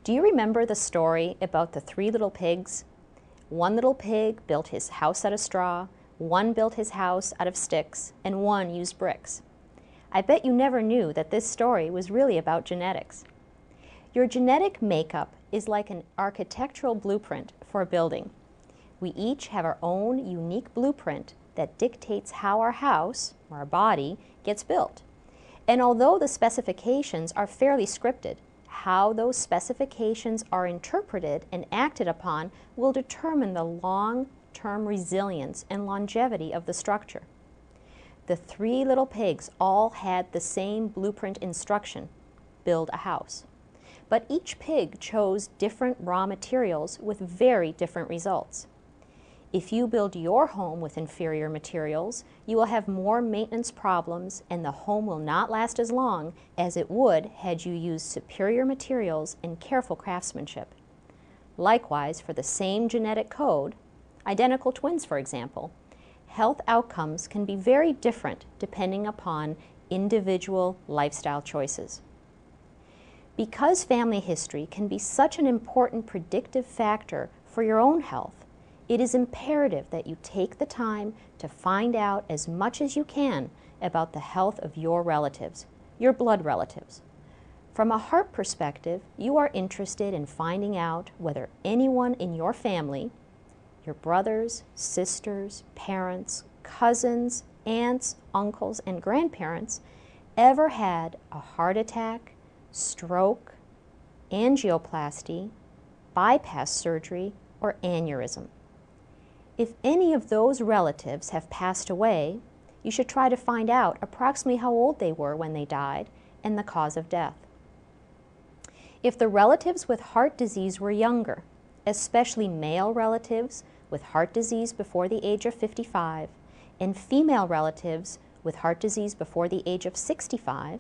Do you remember the story about the three little pigs? One little pig built his house out of straw, one built his house out of sticks, and one used bricks. I bet you never knew that this story was really about genetics. Your genetic makeup is like an architectural blueprint for a building. We each have our own unique blueprint that dictates how our house, or our body, gets built. And although the specifications are fairly scripted, how those specifications are interpreted and acted upon will determine the long-term resilience and longevity of the structure. The three little pigs all had the same blueprint instruction: build a house. But each pig chose different raw materials with very different results. If you build your home with inferior materials, you will have more maintenance problems and the home will not last as long as it would had you used superior materials and careful craftsmanship. Likewise, for the same genetic code, identical twins for example, health outcomes can be very different depending upon individual lifestyle choices. Because family history can be such an important predictive factor for your own health, it is imperative that you take the time to find out as much as you can about the health of your relatives, your blood relatives. From a heart perspective, you are interested in finding out whether anyone in your family, your brothers, sisters, parents, cousins, aunts, uncles, and grandparents, ever had a heart attack, stroke, angioplasty, bypass surgery, or aneurysm. If any of those relatives have passed away, you should try to find out approximately how old they were when they died and the cause of death. If the relatives with heart disease were younger, especially male relatives with heart disease before the age of 55 and female relatives with heart disease before the age of 65,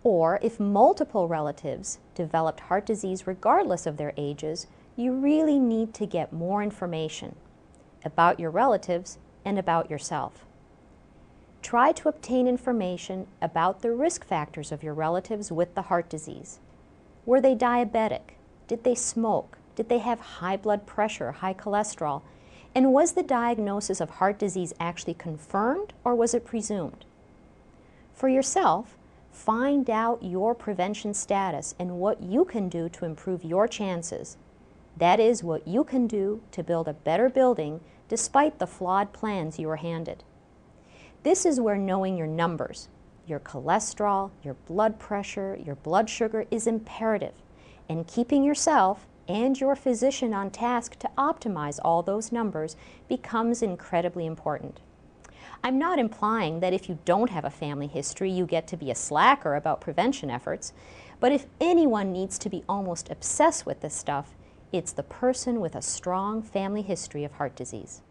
or if multiple relatives developed heart disease regardless of their ages, you really need to get more information about your relatives and about yourself. Try to obtain information about the risk factors of your relatives with the heart disease. Were they diabetic? Did they smoke? Did they have high blood pressure, high cholesterol? And was the diagnosis of heart disease actually confirmed or was it presumed? For yourself, find out your prevention status and what you can do to improve your chances. That is what you can do to build a better building despite the flawed plans you were handed. This is where knowing your numbers, your cholesterol, your blood pressure, your blood sugar is imperative, and keeping yourself and your physician on task to optimize all those numbers becomes incredibly important. I'm not implying that if you don't have a family history, you get to be a slacker about prevention efforts, but if anyone needs to be almost obsessed with this stuff, it's the person with a strong family history of heart disease.